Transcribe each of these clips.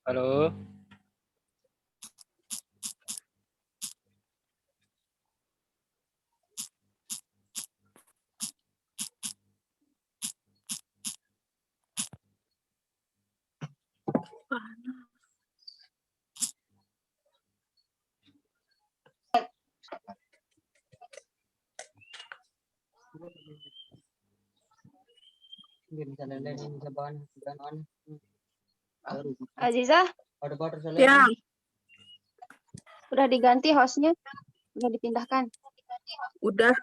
Halo. Aziza, Ya, udah diganti hostnya, udah dipindahkan. udah.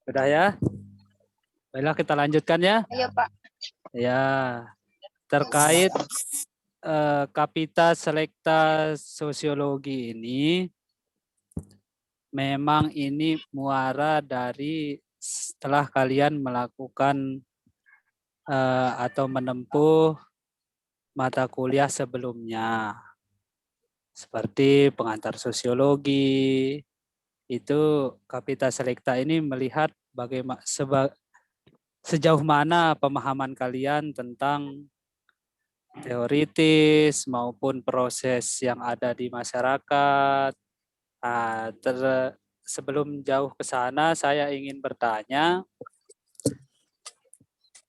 Sudah ya? Baiklah kita lanjutkan ya. Ayo Pak. Ya, terkait Kapita Selecta Sosiologi ini, memang ini muara dari setelah kalian melakukan atau menempuh mata kuliah sebelumnya. Seperti pengantar sosiologi, itu Kapita Selecta ini melihat bagaimana sejauh mana pemahaman kalian tentang teoritis maupun proses yang ada di masyarakat. Sebelum jauh ke sana, saya ingin bertanya,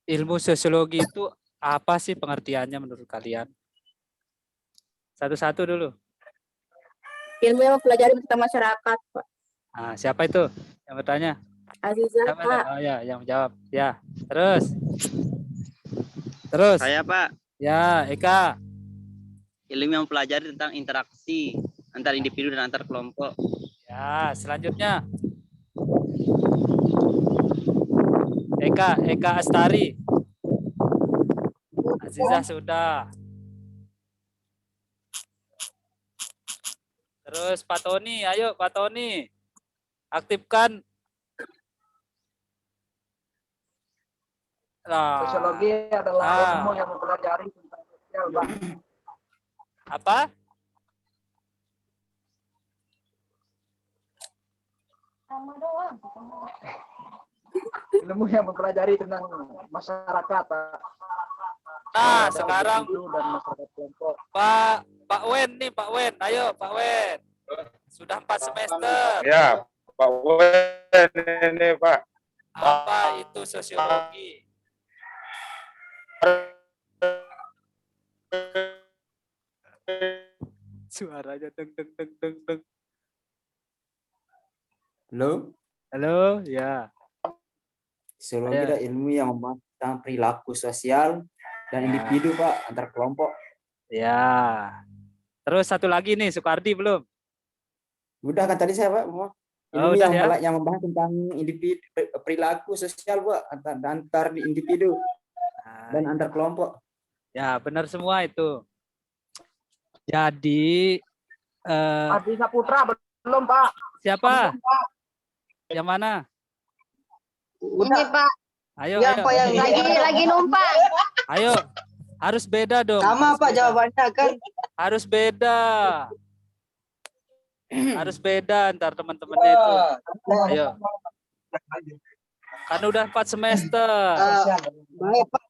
ilmu sosiologi itu apa sih pengertiannya menurut kalian? Satu-satu dulu. Ilmu yang mempelajari tentang masyarakat, Pak. Nah, siapa itu yang bertanya? Aziza, Siapa? Pak. Oh ya, yang menjawab. Ya, terus. Saya Pak, Ya, Eka. ilmu yang mempelajari tentang interaksi antar individu dan antar kelompok. Ya, selanjutnya. Eka Astari. Aziza sudah. Terus Pak Tony, ayo Pak Tony. Aktifkan. Sosiologi adalah ilmu yang mempelajari tentang sosial, Pak. Apa? Ilmu yang mempelajari tentang masyarakat, Pak. Nah, Ada sekarang individu dan masyarakat kelompok. Pak Wen nih, Pak Wen. Ayo Pak Wen. Sudah 4 semester. Ya, Pak Wen ini Pak. Apa itu sosiologi? Suaranya deng deng deng deng deng. Halo, Halo, ya. sosiologi Ya. adalah ilmu yang membahas tentang perilaku sosial dan individu, Pak, antar kelompok. Ya. Terus satu lagi nih, Sukardi belum? Udah kan tadi saya, Pak, Oh, ilmu udah ya. yang membahas tentang individu, perilaku sosial, Pak, antar individu dan antar kelompok. Ya, benar semua itu. Jadi Adi Saputra belum, Pak. siapa? Yang mana? Ini Pak. Ayo, Ya, ayo. Pak, yang Lagi numpang. Ayo. Harus beda dong. sama, Pak, jawabannya kan. Harus beda. Harus beda antar teman-temannya itu. Ayo. Kan udah 4 semester. Baik, Pak.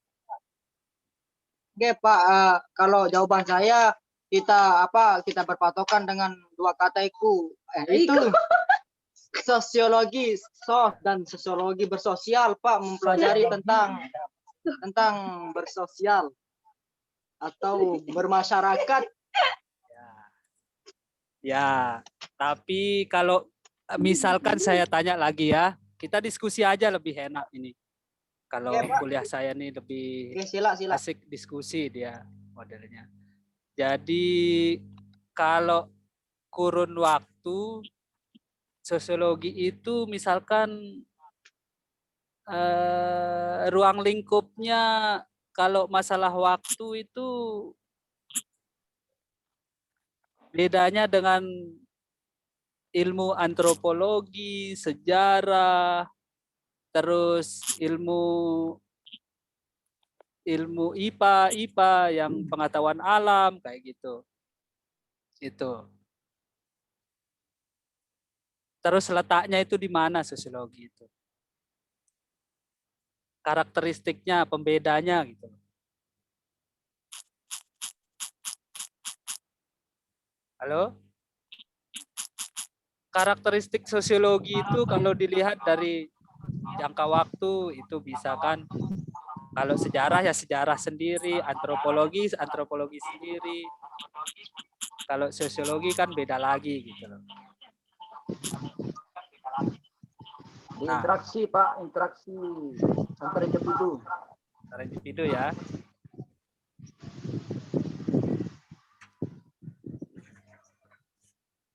Oke, Pak, kalau jawaban saya kita berpatokan dengan dua kata itu sosiologi dan sosiologi bersosial, Pak, mempelajari tentang bersosial atau bermasyarakat. Ya, tapi kalau misalkan saya tanya lagi ya, kita diskusi aja lebih enak ini. Kalau Oke, Pak. kuliah saya nih lebih Oke, sila. asik diskusi dia modelnya. Jadi kalau kurun waktu sosiologi itu misalkan ruang lingkupnya kalau masalah waktu itu bedanya dengan ilmu antropologi, sejarah, terus ilmu IPA yang pengetahuan alam kayak gitu. Itu. Terus letaknya itu di mana sosiologi itu? Karakteristiknya, pembedanya gitu. Halo? Karakteristik sosiologi itu kalau dilihat dari jangka waktu itu bisa kan, kalau sejarah ya sejarah sendiri, antropologi sendiri. Kalau sosiologi kan beda lagi gitu loh. Nah, Interaksi Pak, interaksi antar individu. antara individu ya.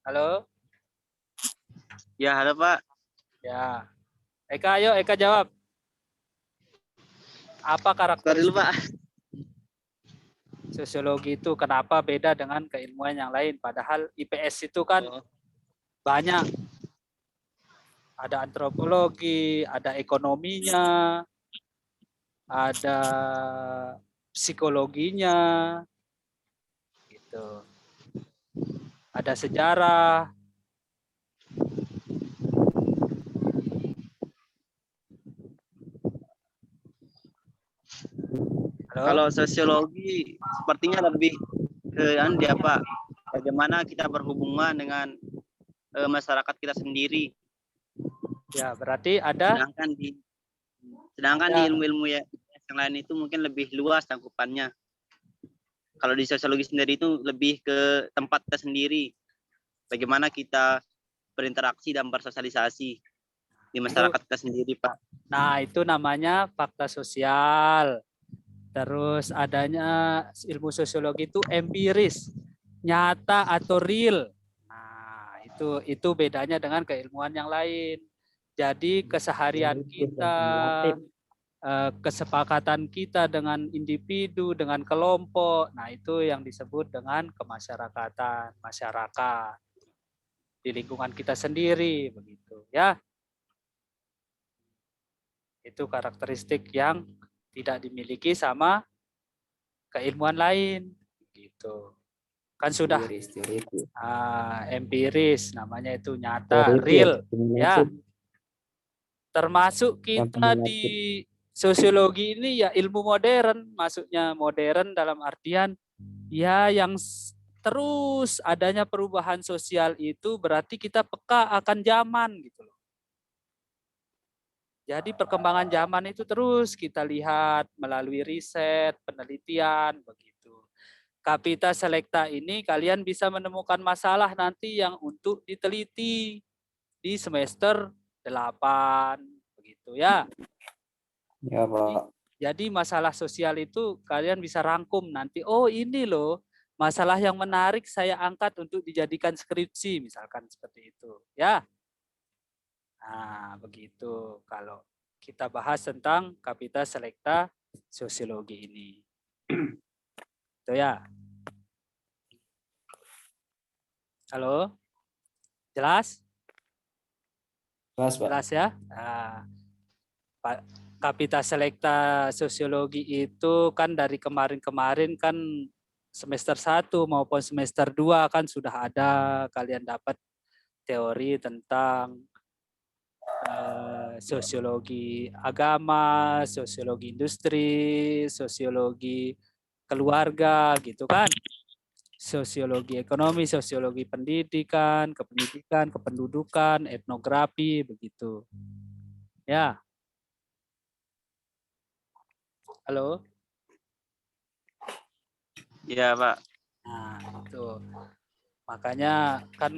Halo? Ya, halo Pak. Ya. Eka, ayo Eka jawab. Apa Sorry karakteristik dulu Pak. sosiologi itu? Kenapa beda dengan keilmuan yang lain? Padahal IPS itu kan Oh, banyak. Ada antropologi, ada ekonominya, ada psikologinya, gitu. Ada sejarah. Halo? kalau sosiologi sepertinya lebih ke dia Pak. Bagaimana kita berhubungan dengan masyarakat kita sendiri. Ya, berarti ada Sedangkan di ilmu-ilmu yang lain itu mungkin lebih luas cakupannya. Kalau di sosiologi sendiri itu lebih ke tempat kita sendiri. Bagaimana kita berinteraksi dan bersosialisasi di masyarakat kita sendiri, Pak. Nah, itu namanya fakta sosial. Terus adanya ilmu sosiologi itu empiris, nyata atau real. Nah, itu bedanya dengan keilmuan yang lain. Jadi keseharian kita, kesepakatan kita dengan individu, dengan kelompok, nah itu yang disebut dengan kemasyarakatan, masyarakat di lingkungan kita sendiri, begitu ya. Itu karakteristik yang tidak dimiliki sama keilmuan lain, gitu. Kan sudah empiris, namanya itu nyata, real, ya. Termasuk kita di sosiologi ini ya ilmu modern, masuknya modern dalam artian ya yang terus adanya perubahan sosial itu berarti kita peka akan zaman gitu loh. Jadi perkembangan zaman itu terus kita lihat melalui riset, penelitian begitu. Kapita Selecta ini kalian bisa menemukan masalah nanti yang untuk diteliti di semester 8 begitu ya. Ya, Pak. Jadi masalah sosial itu kalian bisa rangkum nanti. Oh, ini loh masalah yang menarik saya angkat untuk dijadikan skripsi misalkan seperti itu, ya. Nah, begitu kalau kita bahas tentang Kapita Selecta sosiologi ini. Itu ya. Halo? Jelas? Jelas, Pak. Jelas ya? Nah, Kapita Selecta sosiologi itu kan dari kemarin-kemarin kan semester 1 maupun semester 2 kan sudah ada kalian dapat teori tentang sosiologi agama, sosiologi industri, sosiologi keluarga gitu kan. Sosiologi ekonomi, sosiologi pendidikan, kependudukan, etnografi begitu. Ya. Halo? Iya, Pak. Nah, itu. Makanya kan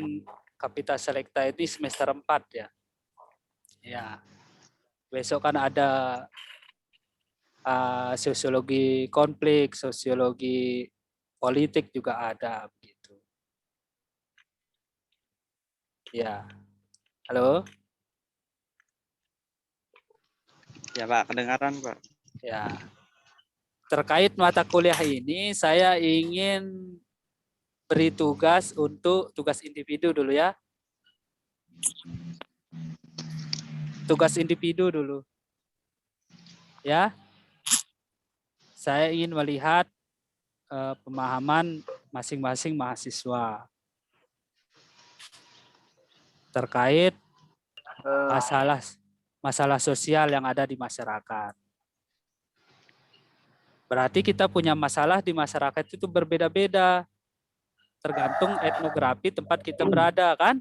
Kapita Selecta ini semester 4 ya. Ya. Besok kan ada sosiologi konflik, sosiologi politik juga ada begitu. Ya. Halo? Ya, Pak, kedengaran, Pak. Ya. Terkait mata kuliah ini saya ingin beri tugas untuk tugas individu dulu ya. Tugas individu dulu. Ya. Saya ingin melihat pemahaman masing-masing mahasiswa. terkait Eh, masalah sosial yang ada di masyarakat. Berarti kita punya masalah di masyarakat itu berbeda-beda, tergantung etnografi tempat kita berada kan,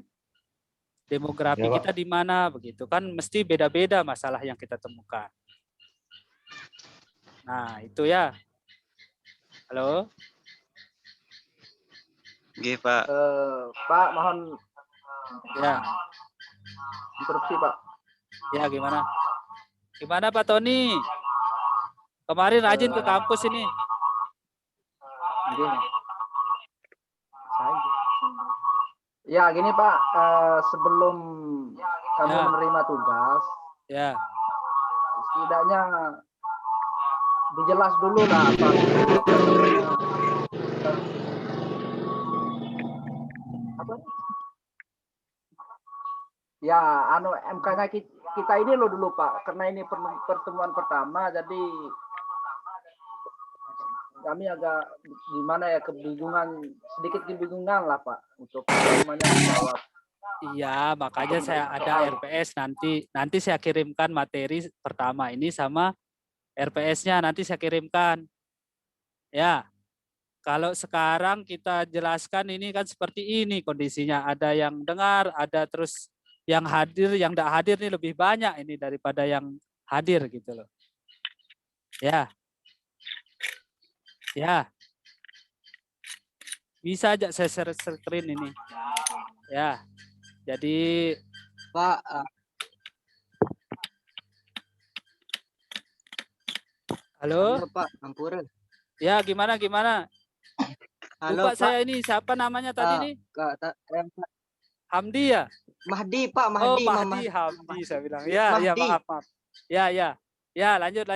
demografi Ya, Pak. kita di mana begitu kan, mesti beda-beda masalah yang kita temukan. Nah itu ya. Halo. Oke, Pak. Pak, mohon Ya, interupsi, Pak. ya gimana? Gimana Pak Tony? Kemarin rajin ke kampus ini. Gini. Ya, gini Pak, sebelum kami Ya. menerima tugas, Ya, setidaknya dijelas dulu lah apa. Apa? Ya, MK-nya kita ini loh dulu Pak, karena ini pertemuan pertama, jadi kami agak gimana ya, sedikit kebingungan lah Pak untuk namanya menjawab. iya makanya saya ada RPS nanti saya kirimkan materi pertama ini sama RPS-nya nanti saya kirimkan. Ya. Kalau sekarang kita jelaskan ini kan seperti ini kondisinya. Ada yang dengar, ada terus yang hadir, yang tidak hadir ini lebih banyak ini daripada yang hadir gitu loh. Ya. Ya. Bisa aja saya share screen ini. Ya. Jadi Pak, halo. Pak, Ampura. Ya, gimana? Halo, Lupa Pak. saya ini siapa namanya tadi nih? Hamdi ya? Mahdi, Pak, Oh, Mahdi. Hamdi saya bilang. Ya, ya, Mahdi. maaf. Ya. Ya, lanjut.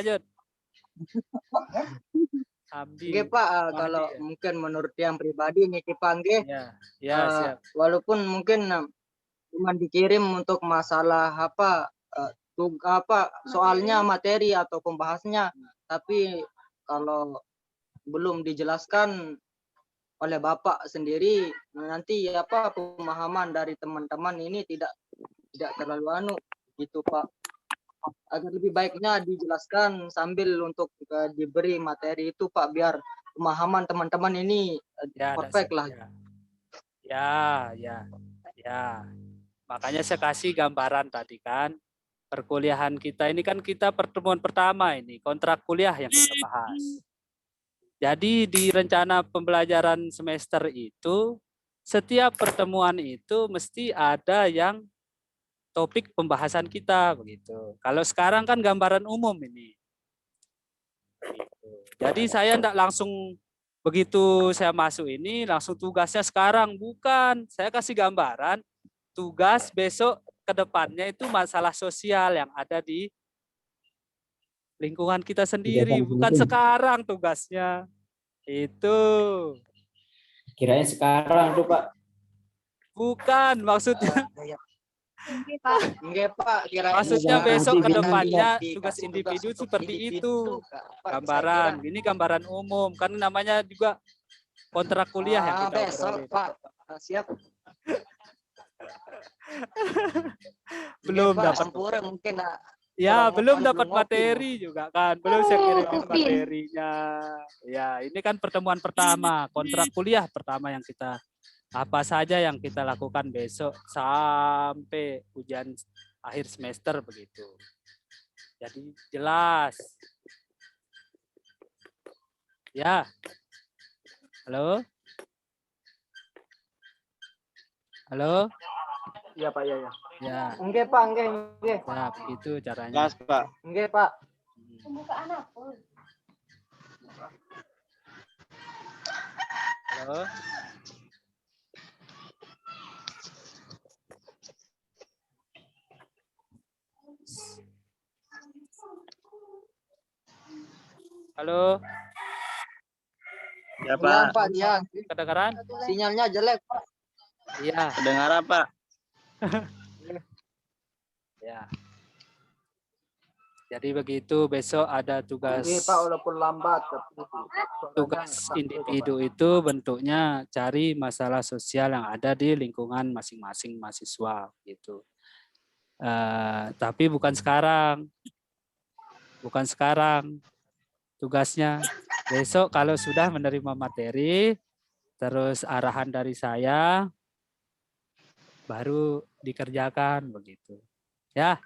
Hamdi. Oke, Pak, Mahdi, kalau ya. mungkin menurut yang pribadi nih dipanggil, Ya, siap. walaupun mungkin cuma dikirim untuk masalah soalnya materi atau pembahasnya, tapi kalau belum dijelaskan oleh Bapak sendiri, nanti pemahaman dari teman-teman ini tidak terlalu gitu Pak. Agar lebih baiknya dijelaskan sambil untuk diberi materi itu Pak, biar pemahaman teman-teman ini perfect lah. Ya. Makanya saya kasih gambaran tadi kan. Perkuliahan kita ini kan kita pertemuan pertama ini, kontrak kuliah yang kita bahas. Jadi di rencana pembelajaran semester itu, setiap pertemuan itu mesti ada yang topik pembahasan kita begitu. Kalau sekarang kan gambaran umum ini. Begitu. Jadi saya tidak langsung begitu saya masuk ini langsung tugasnya sekarang, bukan. Saya kasih gambaran tugas besok ke depannya itu masalah sosial yang ada di lingkungan kita sendiri, bukan sekarang tugasnya. Itu. Kirain sekarang tuh Pak. Bukan, maksudnya. Enggak, Pak. Maksudnya besok ke depannya dikasih tugas individu tugas seperti itu. Pak, Gambaran, ini gambaran umum. Kan namanya juga kontrak kuliah yang kita besok, obrolin. Pak. Siap. Belum Pak, dapat. Sampura mungkin Ya, kurang belum makan, dapat belum ngopi, materi juga kan. Belum saya kirimin Ngopi. materinya. Ya, ini kan pertemuan pertama, kontrak kuliah pertama yang kita apa saja yang kita lakukan besok sampai ujian akhir semester begitu. Jadi jelas. Ya. Halo? Halo? Iya Pak, ya. Ya. Enggak, Pak, enggak. Ya, begitu caranya. Jelas, Pak. Enggak, Pak. Halo? Halo, Ya, Ya, Pak. Pak, ya. kedengaran? Sinyalnya jelek, Pak. Iya, Kedengaran, Pak. ya. Jadi begitu, besok ada tugas Oke Pak, walaupun lambat. Tapi suaranya tugas sampai, individu Bapak. itu bentuknya cari masalah sosial yang ada di lingkungan masing-masing mahasiswa gitu. Tapi bukan sekarang, tugasnya. Besok kalau sudah menerima materi, terus arahan dari saya, baru dikerjakan begitu. Ya.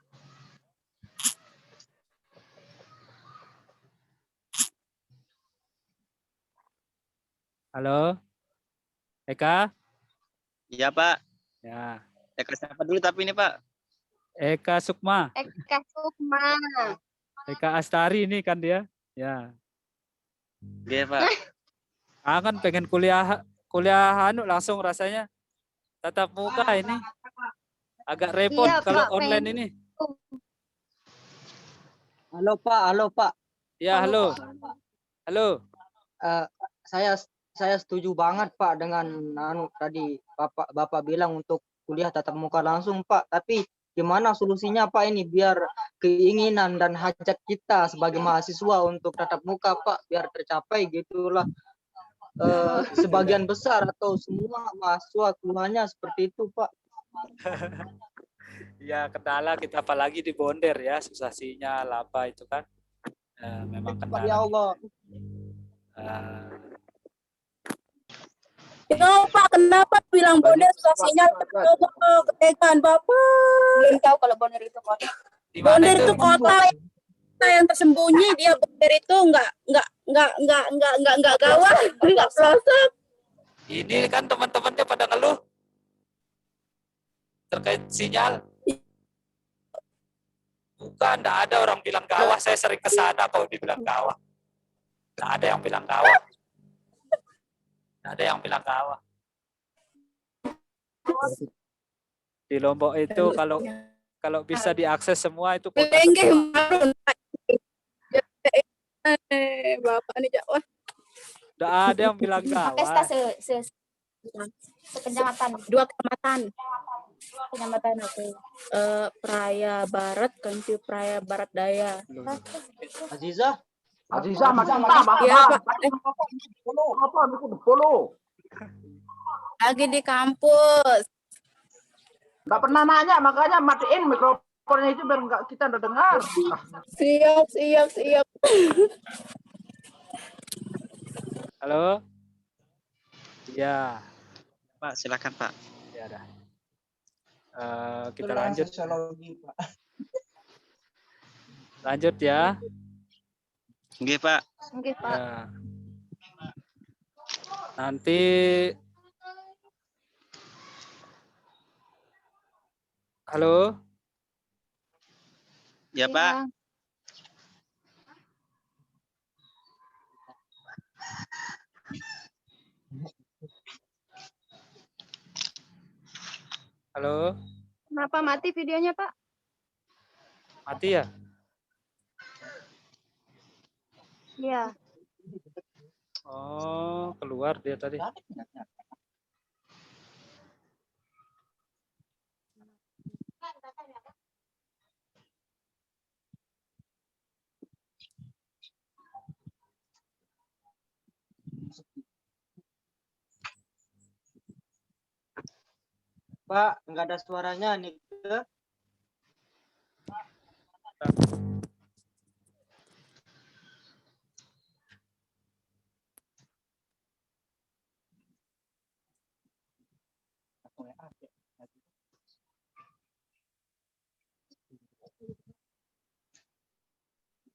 Halo, Eka? Iya Pak. Ya, Eka siapa dulu tapi ini Pak? Eka Sukma, Eka Sukma. Eka Astari ini kan dia. Ya, Iya Pak. kan pengen kuliah anu langsung rasanya tatap muka ini agak repot Iya kalau Pak, online pengen. ini. Halo Pak. Ya, halo. Halo. Eh, saya setuju banget Pak dengan tadi Bapak bilang untuk kuliah tatap muka langsung Pak. Tapi gimana solusinya Pak ini biar keinginan dan hajat kita sebagai mahasiswa untuk tatap muka Pak biar tercapai gitulah. Sebagian besar atau semua mahasiswa keluhannya seperti itu Pak. Ya, kendala kita apalagi di Bonder ya, susah sinyal apa itu kan. Memang Pak kendala. ya Allah. Kenapa bilang Bonner susah sinyal? Coba ketekan Bapak. Belum tahu kalau Bonner itu kota. Di mana Bonner itu? itu kota yang tersembunyi. Dia Bonner itu enggak gawah, enggak pelosok. Ini kan teman-temannya pada ngeluh terkait sinyal. Bukan, enggak ada orang bilang gawah. Saya sering ke sana kalau dibilang gawah. Enggak ada yang bilang gawah. Enggak ada yang bilang gawah. Di Lombok itu kalau bisa diakses semua itu kota Lenggeh semua. marun. Bapak ini jawab. Enggak ada yang bilang gawah. Pesta sepencamatan, 2 kecamatan. Kecamatan apa? Praya Barat, Kanci Praya Barat Daya. Aziza. Macam Iya, Pak. Apa itu follow? Lagi di kampus. Nggak pernah nanya, makanya matiin mikrofonnya itu biar nggak kita udah dengar. Siap. Halo? Ya. Pak, silakan Pak. Ya dah. Kita lanjut. Lanjut ya. Oke Pak. Oke Pak. Ya. Nanti halo? Ya Pak. Halo? Kenapa mati videonya Pak? Mati ya? Iya. Oh, keluar dia tadi. Pak, enggak ada suaranya nih.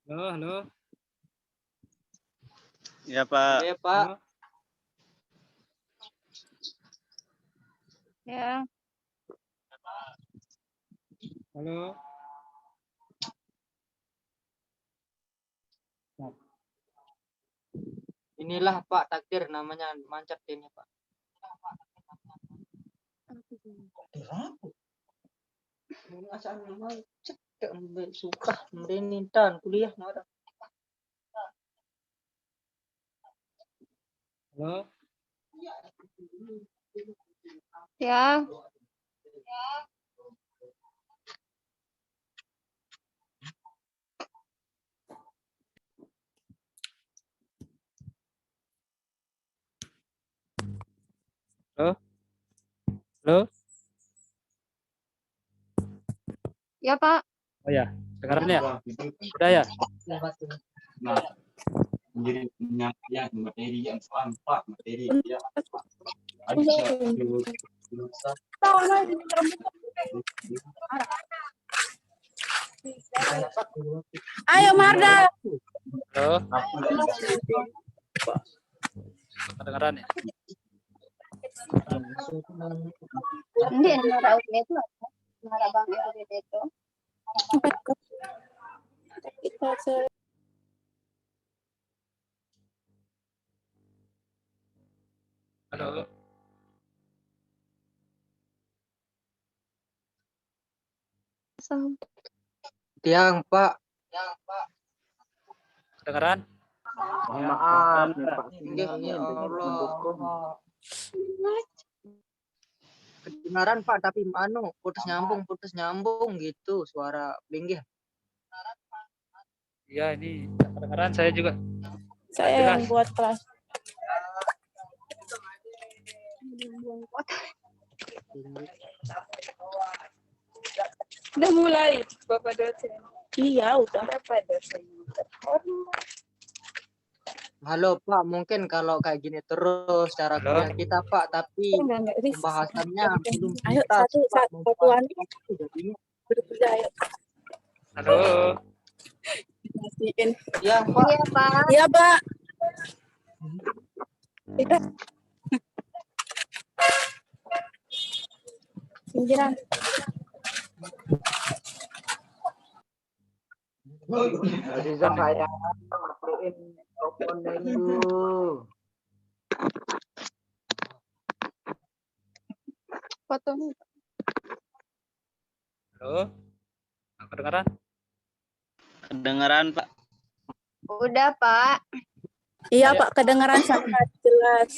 Halo? Ya Pak. Oke Pak. Ya. Halo? Inilah Pak takdir namanya mancat ini Pak. Suka merinitan kuliah ada. Halo? Ya. Halo? Halo? Ya, Pak. Oh ya, dengaran ya? Udah ya? Ayo Marda. Halo? Kedengaran ya? Hindi, nara ulit itu. Nara bang ulit itu. Halo? Tiang, Pak. Kedengaran? Mohon maaf nih Pak. Ya Sinyalnya Allah. mendukung. Kedengaran Pak, tapi putus nyambung gitu suara Linggih. Iya, ini kedengaran saya juga. Saya Jelas. yang buat kelas. Udah mulai, Bapak dosen. Iya, udah. Bapak dosen. Halo Pak, mungkin kalau kayak gini terus cara Halo? kuliah kita Pak, tapi pembahasannya belum Ayo tuntas, Pak. satuan Jadinya. berjaya. Halo? Mastiin. Ya Pak, Iya, Pak. Iya, Pak. Kita pinggiran. Aziza sayang, matiin mikrofonnya itu. Fotonya. Halo? Kedengaran? Kedengeran, Pak. Udah, Pak. Iya, Pak, kedengaran sangat jelas.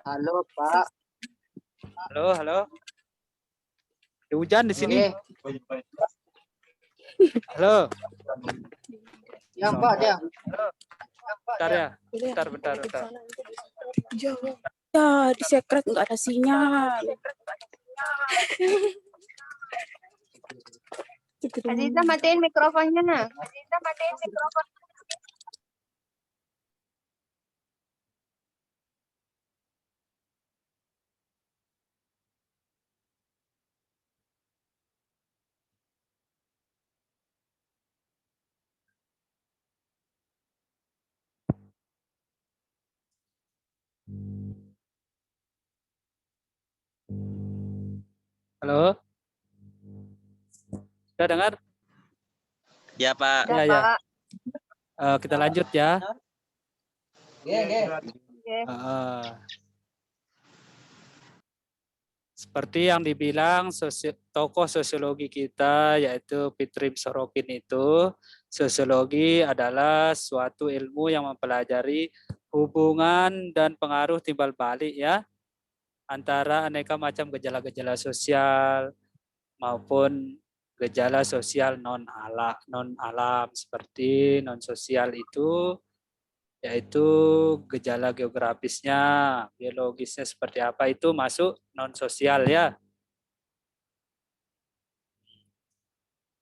halo Pak. Halo, halo? Ada hujan di sini. Oke. Halo? Yang Pak dia. Bentar ya. Bentar. Ya, di sekret nggak ada sinyal. Aziza matiin mikrofonnya. Halo? Sudah dengar? Ya, Pak. Udah, Ya. Pak. Kita lanjut ya. Oke. Seperti yang dibilang tokoh sosiologi kita yaitu Fitrim Sorokin itu, sosiologi adalah suatu ilmu yang mempelajari hubungan dan pengaruh timbal balik ya antara aneka macam gejala-gejala sosial maupun gejala sosial non alam seperti non sosial itu yaitu gejala geografisnya, biologisnya seperti apa itu masuk non sosial ya.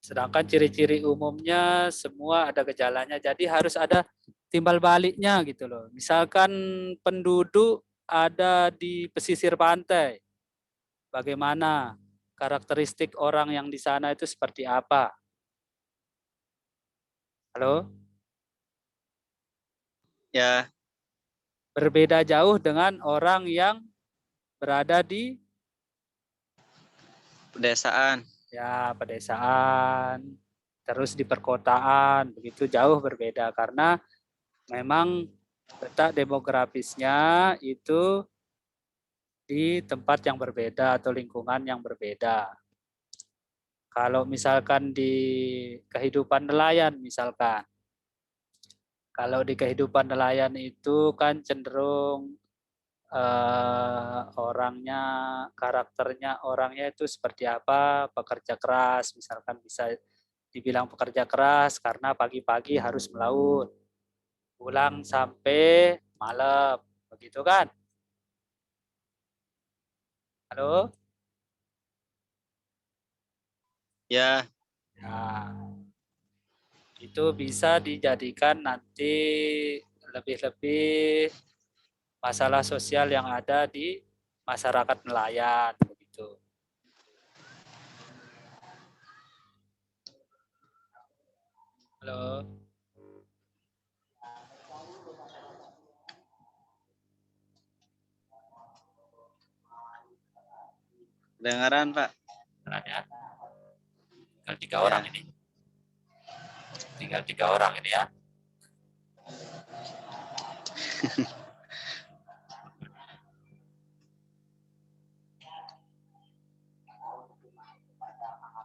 Sedangkan ciri-ciri umumnya semua ada gejalanya, jadi harus ada timbal baliknya gitu loh. Misalkan penduduk ada di pesisir pantai, bagaimana karakteristik orang yang di sana itu seperti apa? Halo? Ya, Berbeda jauh dengan orang yang berada di pedesaan. ya pedesaan, terus di perkotaan, begitu jauh berbeda karena memang letak demografisnya itu di tempat yang berbeda atau lingkungan yang berbeda. Kalau misalkan di kehidupan nelayan misalkan. Kalau di kehidupan nelayan itu kan cenderung orangnya, karakternya orangnya itu seperti apa, pekerja keras, misalkan bisa dibilang pekerja keras karena pagi-pagi harus melaut, pulang sampai malam, begitu kan? Halo? Ya, Nah, itu bisa dijadikan nanti lebih-lebih masalah sosial yang ada di masyarakat nelayan, begitu. Halo. kedengaran Pak. Beneran ya. Tinggal 3 Ya. orang ini. Tinggal 3 orang ini ya.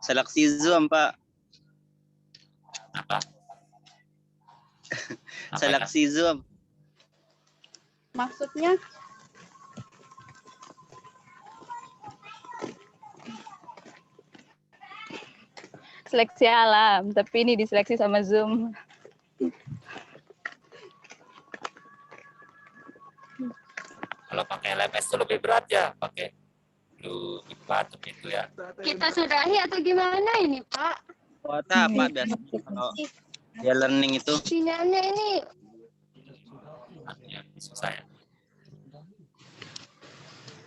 Seleksi Zoom Pak. Apa? Seleksi Zoom. Maksudnya seleksi alam, tapi ini diseleksi sama Zoom. Kalau pakai LMS itu lebih berat ya, pakai Blue Ipat itu ya. Kita sudahi atau gimana ini, Pak? Kuota Pak biasanya kalau dia learning itu. Sinyalnya ini Ya, susah ya.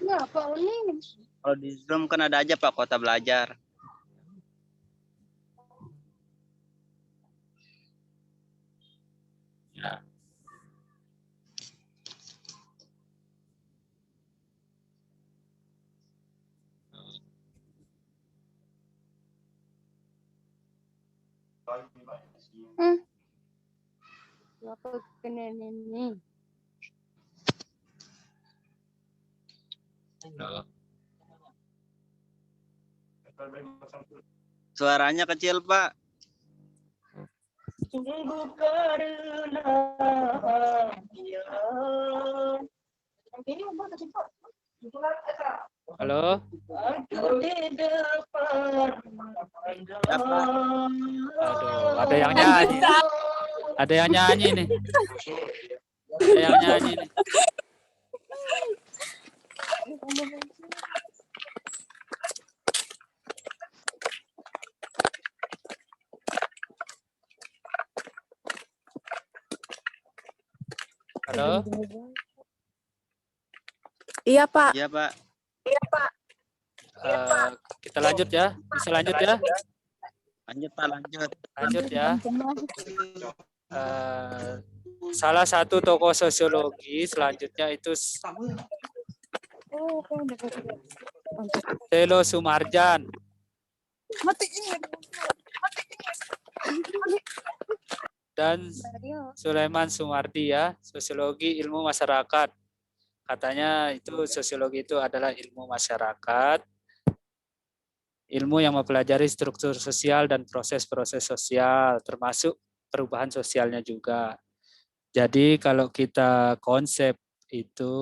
apa ini? Kalau di Zoom kan ada aja Pak kuota belajar. Ya. Apa kena ini? Halo. Suaranya kecil Pak. Sungguh karena Halo. Aduh, ada yang nyanyi. Ada yang nyanyi nih. Ada yang nyanyi nih. Halo. Iya, Pak. Iya Pak. Kita lanjut ya. Bisa lanjut ya. Lanjut Pak, lanjut. Lanjut ya. Salah satu tokoh sosiologi selanjutnya itu Selo Sumarjan dan Sulaiman Sumardi ya, sosiologi ilmu masyarakat. Katanya itu sosiologi itu adalah ilmu masyarakat, ilmu yang mempelajari struktur sosial dan proses-proses sosial, termasuk perubahan sosialnya juga. Jadi kalau kita konsep itu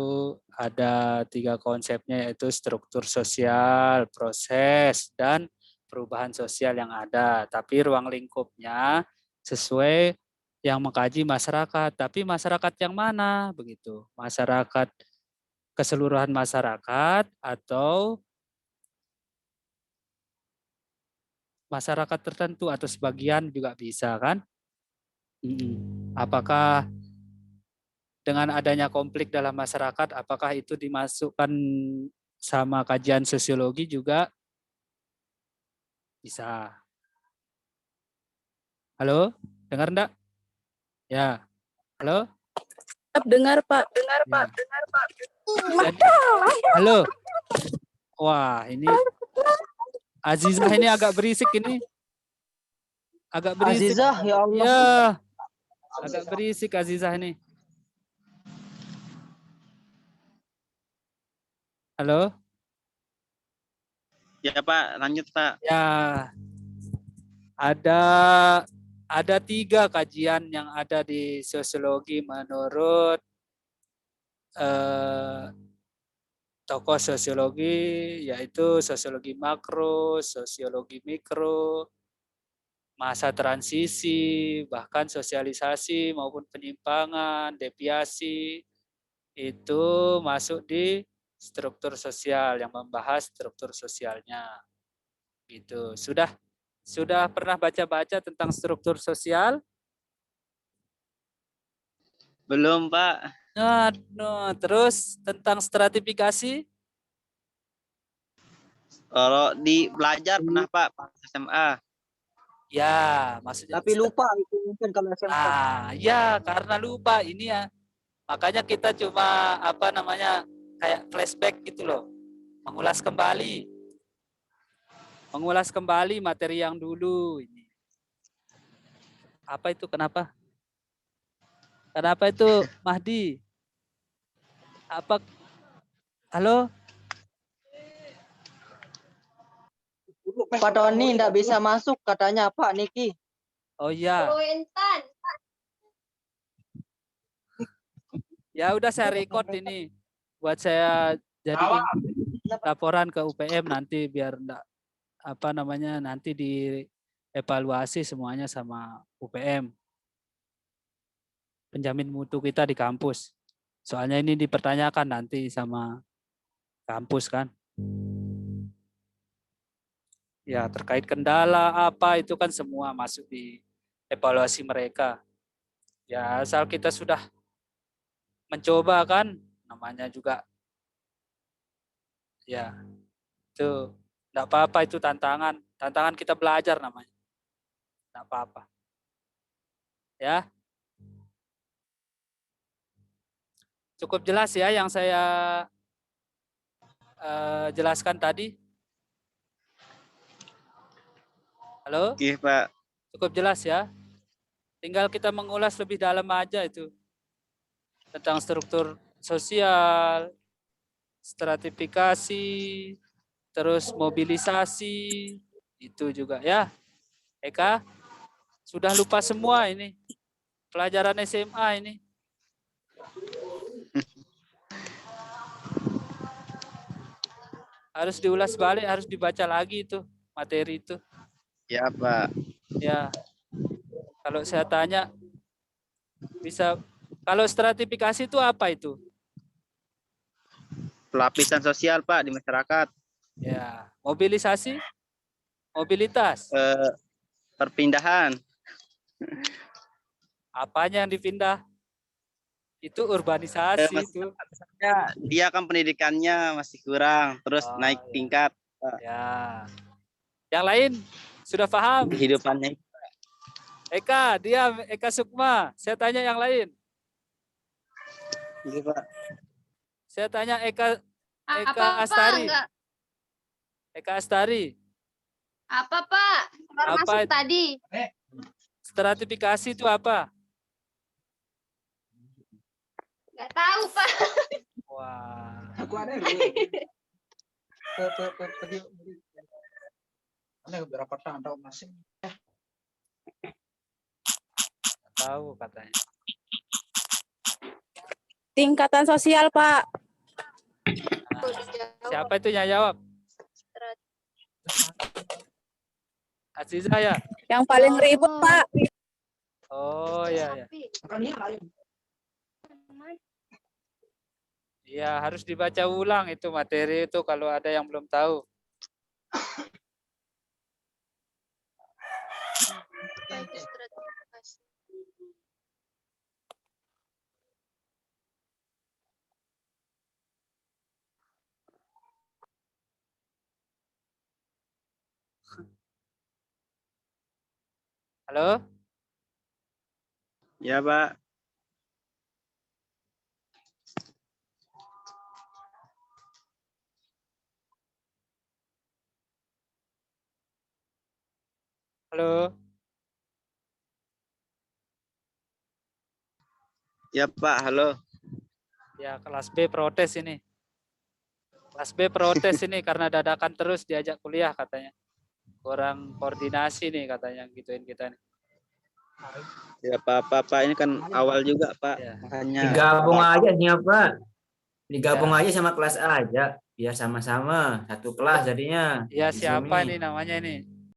ada 3 konsepnya, yaitu struktur sosial, proses, dan perubahan sosial yang ada. Tapi ruang lingkupnya sesuai yang mengkaji masyarakat. Tapi masyarakat yang mana? Begitu. Masyarakat keseluruhan masyarakat atau masyarakat tertentu atau sebagian juga bisa kan? Apakah dengan adanya konflik dalam masyarakat, apakah itu dimasukkan sama kajian sosiologi juga? Bisa. Halo, dengar enggak? Ya. Halo? Dengar, Pak. Ya. Jadi, halo. Wah, ini Azizah ini agak berisik ini. Agak berisik. Azizah, ya Allah. Ya. Agak berisik Azizah ini. Halo? Ya Pak, lanjut Pak. Ya. Ada 3 kajian yang ada di sosiologi menurut tokoh sosiologi, yaitu sosiologi makro, sosiologi mikro, masa transisi, bahkan sosialisasi maupun penyimpangan, deviasi, itu masuk di struktur sosial, yang membahas struktur sosialnya. Gitu. Sudah pernah baca-baca tentang struktur sosial? Belum, Pak. Terus tentang stratifikasi? Kalau di belajar pernah, Pak, pas SMA. Ya, maksudnya. Tapi lupa itu mungkin kalau SMA. Ya, karena lupa ini ya. Makanya kita cuma kayak flashback gitu loh. Mengulas kembali materi yang dulu ini. Apa itu? Kenapa? Kenapa itu, Mahdi? Apa? Halo? Pak Tony tidak bisa masuk katanya Pak Niki. Oh iya. Ya udah, saya record ini buat saya jadi laporan ke UPM nanti, biar enggak nanti dievaluasi semuanya sama UPM. Penjamin mutu kita di kampus. Soalnya ini dipertanyakan nanti sama kampus kan. Ya, terkait kendala apa itu kan semua masuk di evaluasi mereka. Ya, asal kita sudah mencoba kan, namanya juga ya itu enggak apa-apa, itu tantangan kita belajar namanya. Enggak apa-apa. Ya. Cukup jelas ya yang saya jelaskan tadi. Halo? Oke, Pak. Cukup jelas ya. Tinggal kita mengulas lebih dalam aja itu. Tentang struktur sosial, stratifikasi, terus mobilisasi, itu juga ya. Eka, sudah lupa semua ini. Pelajaran SMA ini. Harus diulas balik, harus dibaca lagi itu materi itu. Ya, Pak. Ya. Kalau saya tanya, bisa, kalau stratifikasi itu apa itu? Pelapisan sosial, Pak, di masyarakat. Ya. Mobilisasi? Mobilitas? Perpindahan. Apanya yang dipindah? Itu urbanisasi itu. Dia kan pendidikannya masih kurang, terus naik tingkat. Ya. Yang lain sudah paham? Kehidupannya. Eka Sukma. Saya tanya yang lain. Iya, Pak. Saya tanya Eka Apa, Astari. Pak? Eka Astari. Apa, Pak? Baru Apa masuk itu? tadi. Stratifikasi itu apa? Nggak tahu, Pak. Wah. Aku ada berapa tahun masih Tahu katanya. Tingkatan sosial, Pak. Siapa itu yang jawab? Aziza ya? Yang paling ribet, Pak. Oh ya. Iya, harus dibaca ulang itu materi itu kalau ada yang belum tahu. Halo? Ya, Pak. Halo? Ya, Pak. Halo. Ya, kelas B protes ini. Kelas B protes ini karena dadakan terus diajak kuliah katanya. kurang koordinasi nih katanya gituin kita nih. Ya Pak, ini kan awal juga Pak. Ya. Makanya Digabung aja nih Pak. Digabung Ya. aja sama kelas A aja. Biar sama-sama satu kelas jadinya. Ya Di siapa Zoom nih namanya ini?